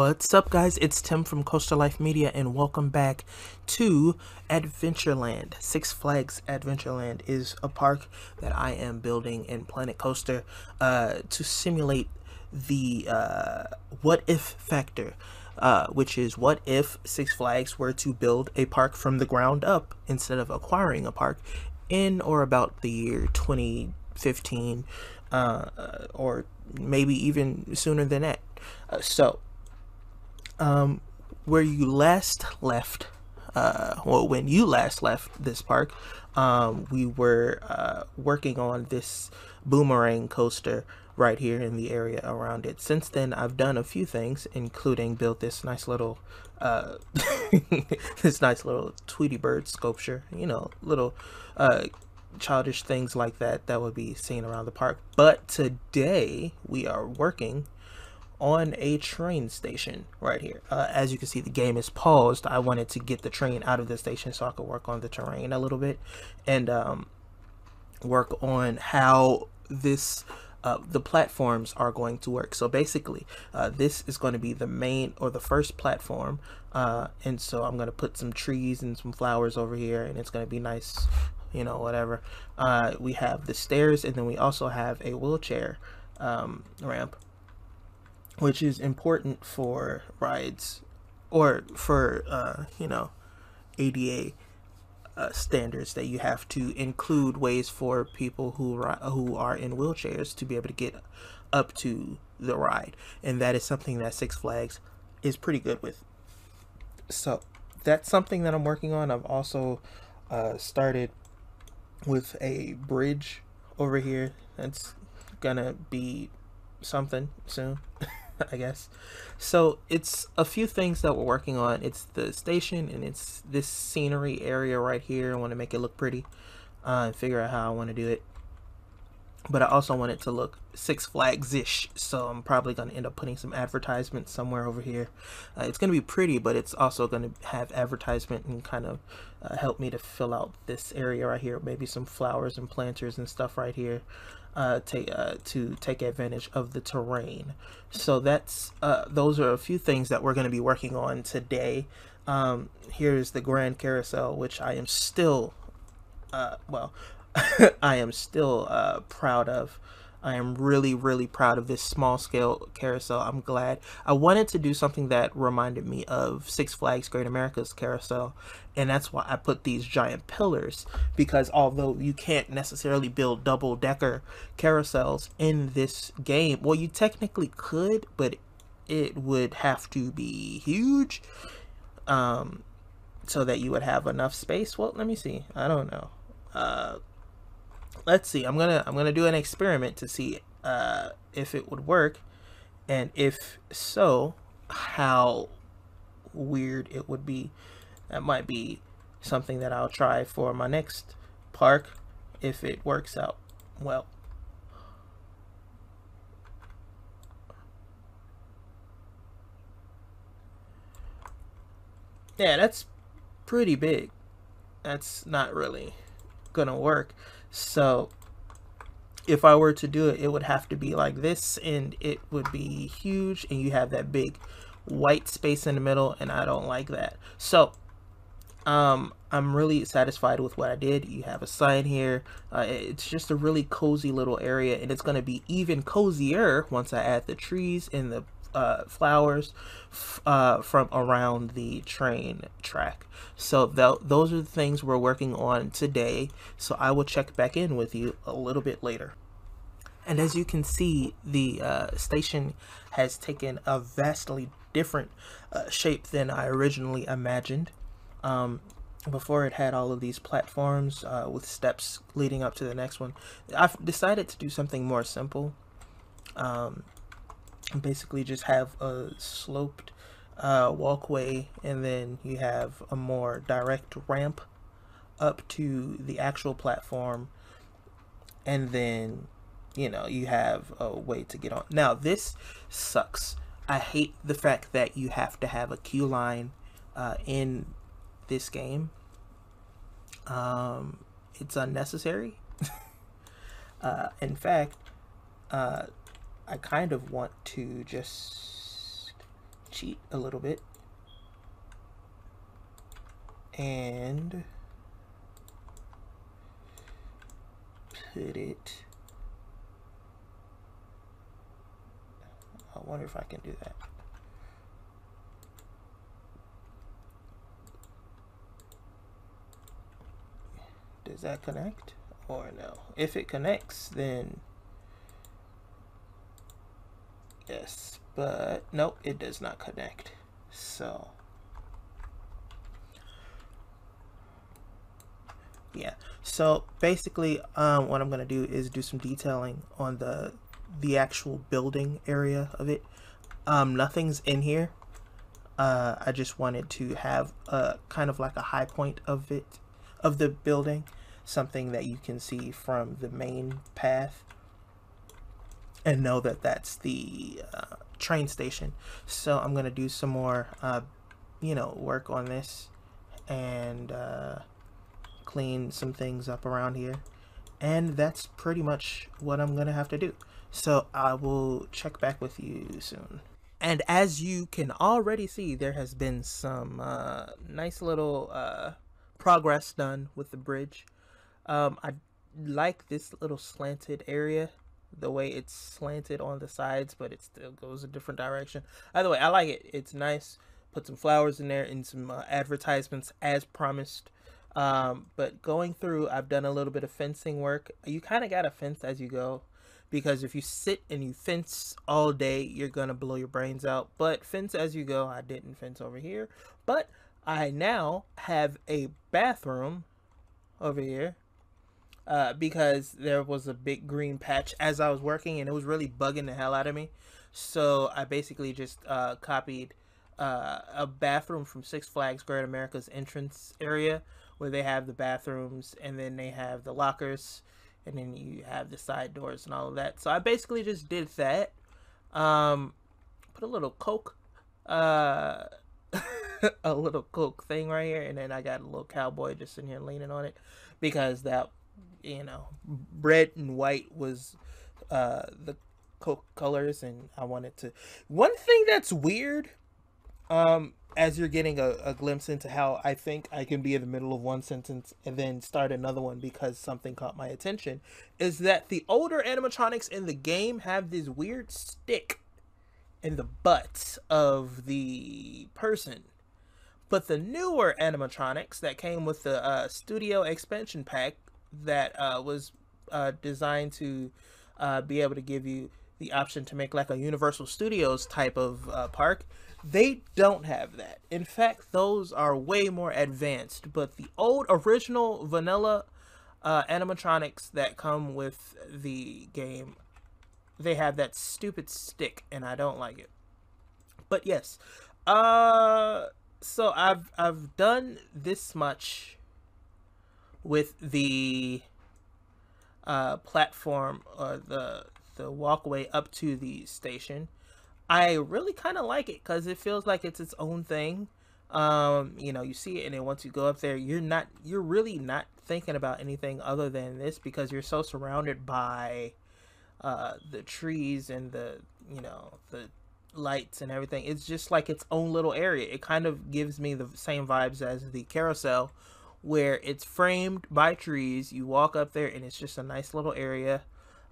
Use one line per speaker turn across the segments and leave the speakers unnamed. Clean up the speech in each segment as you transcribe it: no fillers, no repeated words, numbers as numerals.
What's up, guys? It's Tim from Coastal Life Media, and welcome back to Adventureland. Six Flags Adventureland is a park that I am building in Planet Coaster to simulate the what if factor, which is what if Six Flags were to build a park from the ground up instead of acquiring a park in or about the year 2015, or maybe even sooner than that. Where you last left, when you last left this park, we were working on this boomerang coaster right here in the area around it. Since then, I've done a few things, including built this nice little this nice little Tweety Bird sculpture. You know, little childish things like that would be seen around the park. But today we are working on a train station right here. As you can see, the game is paused. I wanted to get the train out of the station so I could work on the terrain a little bit and work on how this the platforms are going to work. So basically, this is going to be the main or the first platform, and so I'm going to put some trees and some flowers over here, and it's going to be nice, you know, whatever. We have the stairs, and then we also have a wheelchair ramp, which is important for rides or for you know, ADA standards, that you have to include ways for people who are in wheelchairs to be able to get up to the ride, and that is something that Six Flags is pretty good with. So that's something that I'm working on. I've also started with a bridge over here that's gonna be something soon. I guess. So it's a few things that we're working on. It's the station, and it's this scenery area right here. I want to make it look pretty and figure out how I want to do it. But I also want it to look Six Flags-ish, so I'm probably going to end up putting some advertisements somewhere over here. It's going to be pretty, but it's also going to have advertisement and kind of help me to fill out this area right here. Maybe some flowers and planters and stuff right here. To take advantage of the terrain. So that's those are a few things that we're going to be working on today. Here's the Grand Carousel, which I am still well I am still proud of. I am really proud of this small scale carousel. I'm glad. I wanted to do something that reminded me of Six Flags Great America's carousel, and that's why I put these giant pillars, because although you can't necessarily build double-decker carousels in this game, well, you technically could, but it would have to be huge, so that you would have enough space. Well, let me see. I don't know. Let's see. I'm gonna do an experiment to see if it would work, and if so, how weird it would be. That might be something that I'll try for my next park if it works out well. Yeah, that's pretty big. That's not really gonna work. So if I were to do it, it would have to be like this, and it would be huge, and you have that big white space in the middle, and I don't like that. So I'm really satisfied with what I did. You have a sign here. It's just a really cozy little area, and it's going to be even cozier once I add the trees and the flowers from around the train track. So those are the things we're working on today. So I will check back in with you a little bit later. And as you can see, the station has taken a vastly different shape than I originally imagined. Before, it had all of these platforms with steps leading up to the next one. I've decided to do something more simple. Basically just have a sloped walkway, and then you have a more direct ramp up to the actual platform, and then, you know, you have a way to get on. Now this sucks. I hate the fact that you have to have a queue line in this game. It's unnecessary. In fact, I kind of want to just cheat a little bit and put it. I wonder if I can do that. Does that connect or no? If it connects, then yes, but nope, it does not connect. So yeah, so basically what I'm gonna do is do some detailing on the actual building area of it. Nothing's in here. I just wanted to have a kind of like a high point of it, of the building, something that you can see from the main path and know that that's the train station. So I'm gonna do some more work on this and clean some things up around here, and that's pretty much what I'm gonna have to do. So I will check back with you soon. And as you can already see, there has been some nice little progress done with the bridge. I like this little slanted area, the way it's slanted on the sides, but it still goes a different direction. Either way, I like it. It's nice. Put some flowers in there and some advertisements as promised. But going through, I've done a little bit of fencing work. You kind of got to fence as you go, because if you sit and you fence all day, you're going to blow your brains out. But fence as you go. I didn't fence over here, but I now have a bathroom over here. Because there was a big green patch as I was working and it was really bugging the hell out of me. So I basically just copied a bathroom from Six Flags Great America's entrance area, where they have the bathrooms and then they have the lockers and then you have the side doors and all of that. So I basically just did that. Put a little Coke, a little Coke thing right here, and then I got a little cowboy just sitting here leaning on it, because that, red and white was the Coke colors, and I wanted to. One thing that's weird, as you're getting a glimpse into how I think I can be in the middle of one sentence and then start another one because something caught my attention, is that the older animatronics in the game have this weird stick in the butt of the person. But the newer animatronics that came with the studio expansion pack that was designed to be able to give you the option to make like a Universal Studios type of park, they don't have that. In fact, those are way more advanced. But the old original vanilla animatronics that come with the game, they have that stupid stick, and I don't like it. But yes, so I've done this much with the platform, or the walkway up to the station. I really kind of like it because it feels like it's its own thing. You see it, and then once you go up there, you're really not thinking about anything other than this, because you're so surrounded by the trees and the lights and everything. It's just like its own little area. It kind of gives me the same vibes as the carousel, where it's framed by trees. You walk up there and it's just a nice little area.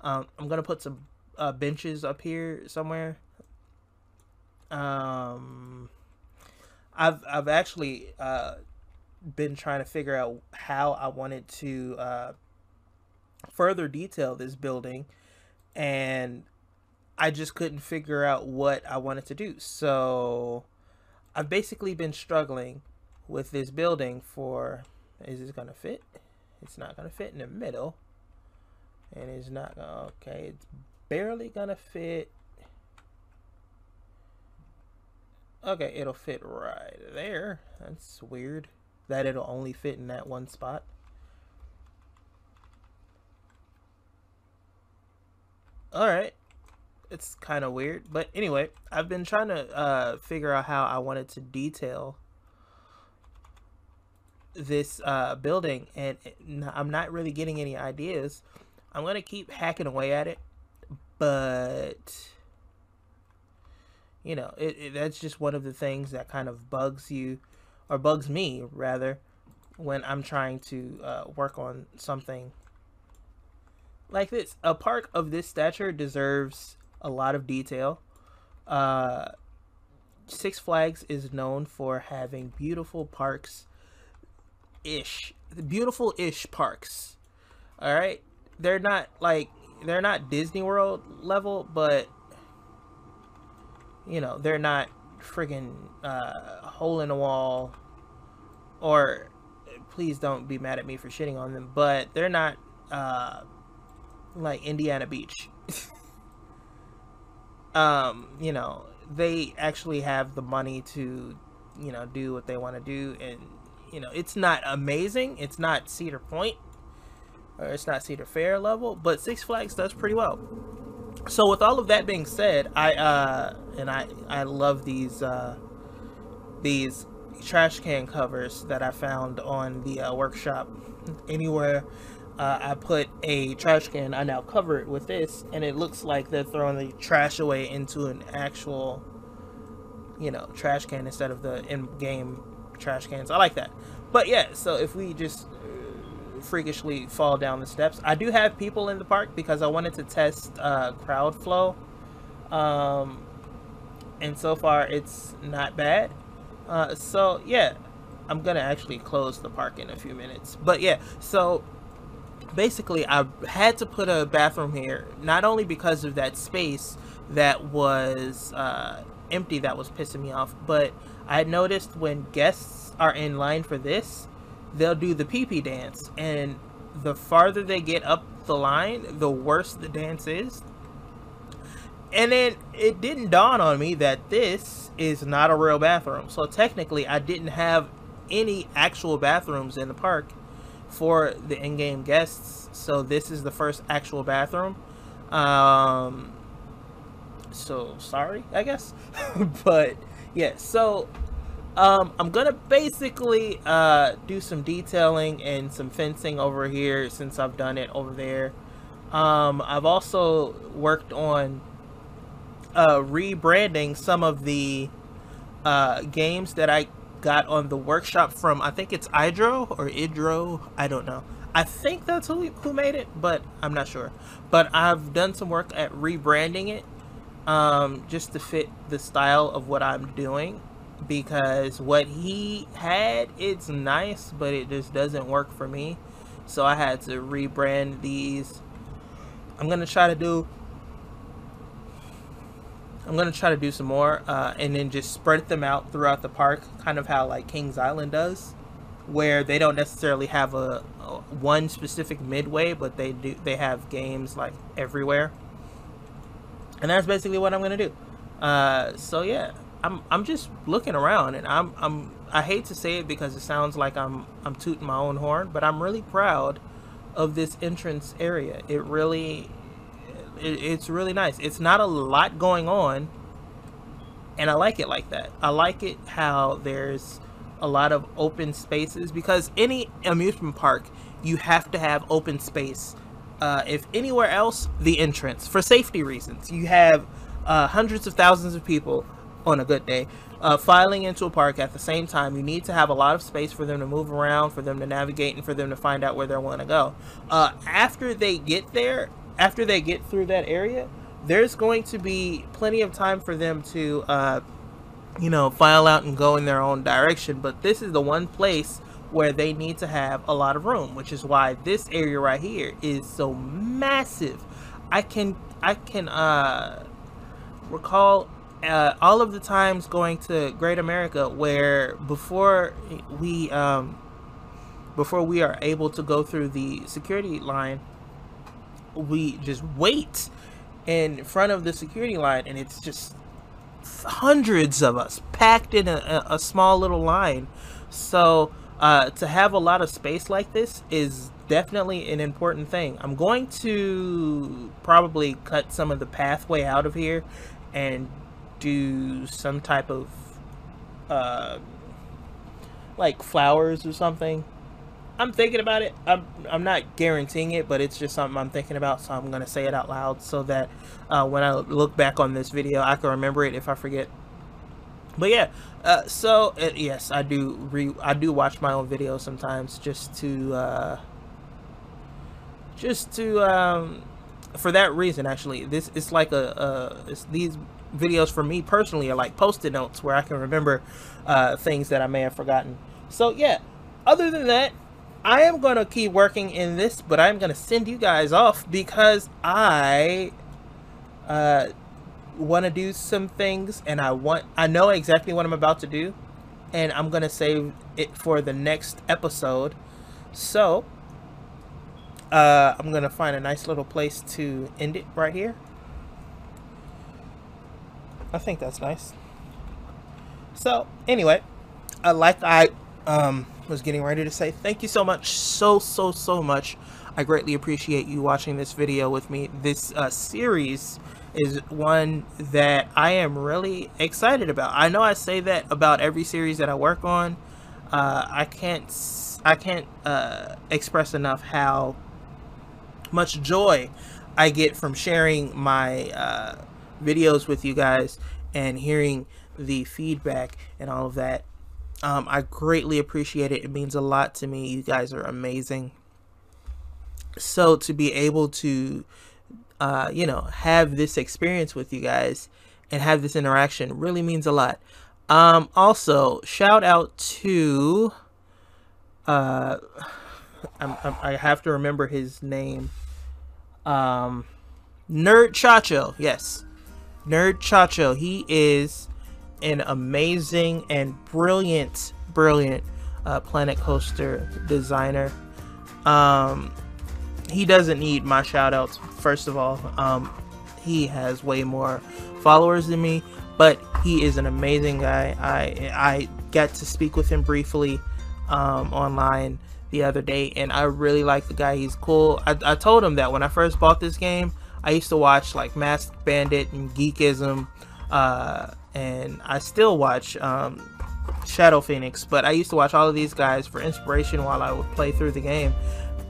I'm gonna put some benches up here somewhere. I've actually been trying to figure out how I wanted to further detail this building, and I just couldn't figure out what I wanted to do. So I've basically been struggling with this building for, is this gonna fit? It's not gonna fit in the middle, and it's not gonna, okay, it's barely gonna fit. Okay, it'll fit right there. That's weird that it'll only fit in that one spot. All right, it's kind of weird, but anyway, I've been trying to figure out how I wanted to detail this building, and I'm not really getting any ideas. I'm gonna keep hacking away at it, but That's just one of the things that kind of bugs you, or bugs me rather, when I'm trying to work on something like this. A park of this stature deserves a lot of detail. Uh, Six Flags is known for having beautiful ish parks. All right, they're not like they're not Disney World level, but they're not friggin' hole in the wall, or please don't be mad at me for shitting on them, but they're not like Indiana Beach. They actually have the money to do what they want to do, and it's not amazing, it's not Cedar Point, or it's not Cedar Fair level, but Six Flags does pretty well. So with all of that being said, I love these trash can covers that I found on the workshop. Anywhere I put a trash can, I now cover it with this, and it looks like they're throwing the trash away into an actual trash can instead of the in-game trash cans. I like that. But yeah, so if we just freakishly fall down the steps, I do have people in the park because I wanted to test crowd flow, and so far it's not bad. So yeah, I'm gonna actually close the park in a few minutes, but yeah, so basically I had to put a bathroom here, not only because of that space that was empty that was pissing me off, but I noticed when guests are in line for this, they'll do the pee-pee dance, and the farther they get up the line, the worse the dance is. And then it didn't dawn on me that this is not a real bathroom. So technically I didn't have any actual bathrooms in the park for the in-game guests, so this is the first actual bathroom. So sorry, I guess. But yeah, so I'm gonna basically do some detailing and some fencing over here since I've done it over there. I've also worked on rebranding some of the games that I got on the workshop from, I think it's Idro, I don't know. I think that's who made it, but I'm not sure. But I've done some work at rebranding it, just to fit the style of what I'm doing, because what he had, it's nice, but it just doesn't work for me. So I had to rebrand these. I'm gonna try to do some more, and then just spread them out throughout the park, kind of how like Kings Island does, where they don't necessarily have a one specific midway, but they have games like everywhere. And that's basically what I'm gonna do. So yeah, I'm just looking around, and I hate to say it because it sounds like I'm tooting my own horn, but I'm really proud of this entrance area. It's really nice. It's not a lot going on, and I like it like that. I like it how there's a lot of open spaces, because any amusement park, you have to have open space. If anywhere else, the entrance, for safety reasons, you have hundreds of thousands of people on a good day filing into a park at the same time. You need to have a lot of space for them to move around, for them to navigate, and for them to find out where they want to go. After they get there, after they get through that area, there's going to be plenty of time for them to file out and go in their own direction. But this is the one place where they need to have a lot of room, which is why this area right here is so massive. I can recall all of the times going to Great America where before we are able to go through the security line, we just wait in front of the security line, and it's just hundreds of us packed in a small little line. So to have a lot of space like this is definitely an important thing. I'm going to probably cut some of the pathway out of here and do some type of like flowers or something I'm thinking about it. I'm not guaranteeing it, but it's just something I'm thinking about, so I'm gonna say it out loud so that when I look back on this video, I can remember it if I forget. But yeah, so yes, I do watch my own videos sometimes just to for that reason. Actually, this is like these videos for me personally are like post-it notes where I can remember things that I may have forgotten. So yeah, other than that, I am going to keep working in this, but I'm going to send you guys off because I want to do some things, and I know exactly what I'm about to do, and I'm going to save it for the next episode. So I'm going to find a nice little place to end it right here. I think that's nice. So anyway, like I was getting ready to say, thank you so much, so much. I greatly appreciate you watching this video with me. This series is one that I am really excited about. I know I say that about every series that I work on. I can't express enough how much joy I get from sharing my videos with you guys and hearing the feedback and all of that. I greatly appreciate it. It means a lot to me. You guys are amazing. So to be able to you know, have this experience with you guys and have this interaction really means a lot. Also, shout out to I have to remember his name. Nerd Chacho. Yes, Nerd Chacho. He is an amazing and brilliant Planet Coaster designer. He doesn't need my shout outs. First of all, he has way more followers than me, but he is an amazing guy. I got to speak with him briefly online the other day, and I really like the guy. He's cool. I told him that when I first bought this game, I used to watch like Masked Bandit and Geekism, and I still watch Shadow Phoenix, but I used to watch all of these guys for inspiration while I would play through the game.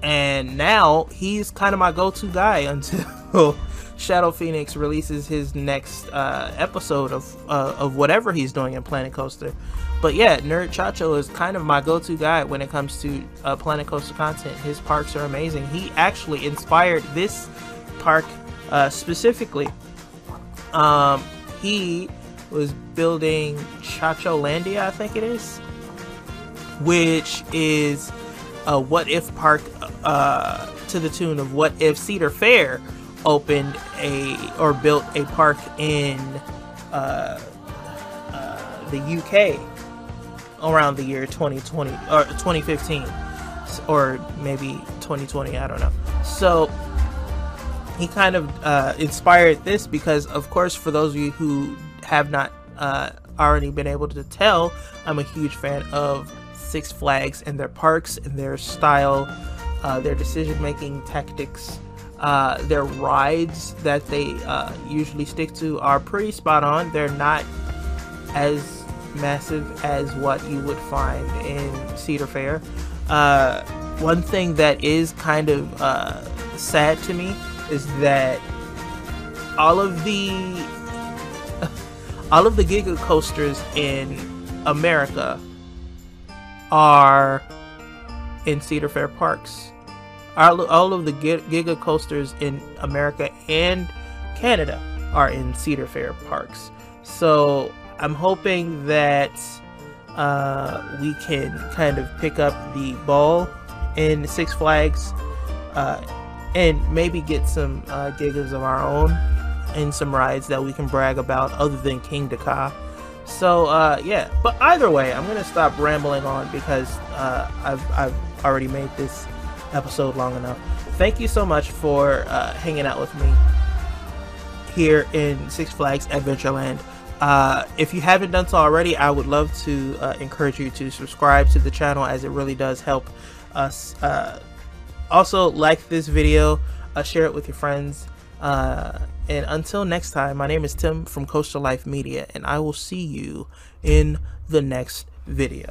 And now he's kind of my go-to guy until Shadow Phoenix releases his next episode of whatever he's doing in Planet Coaster. But yeah, Nerd Chacho is kind of my go-to guy when it comes to Planet Coaster content. His parks are amazing. He actually inspired this park specifically. He was building Chacholandia, I think it is, which is a what if park to the tune of what if Cedar Fair opened or built a park in the UK around the year 2020 or 2015 or maybe 2020, I don't know. So he kind of inspired this because, of course, for those of you who have not already been able to tell, I'm a huge fan of Six Flags and their parks and their style, their decision-making tactics. Their rides that they usually stick to are pretty spot on. They're not as massive as what you would find in Cedar Fair. One thing that is kind of sad to me is that all of the Giga coasters in America are in Cedar Fair parks. All of the Giga coasters in America and Canada are in Cedar Fair parks. So I'm hoping that we can kind of pick up the ball in Six Flags and maybe get some Gigas of our own and some rides that we can brag about other than King Dakar. So yeah, but either way, I'm gonna stop rambling on because I've already made this episode long enough. Thank you so much for hanging out with me here in Six Flags Adventureland. If you haven't done so already, I would love to encourage you to subscribe to the channel, as it really does help us. Also, like this video, share it with your friends, and until next time, my name is Tim from Coastal Life Media, and I will see you in the next video.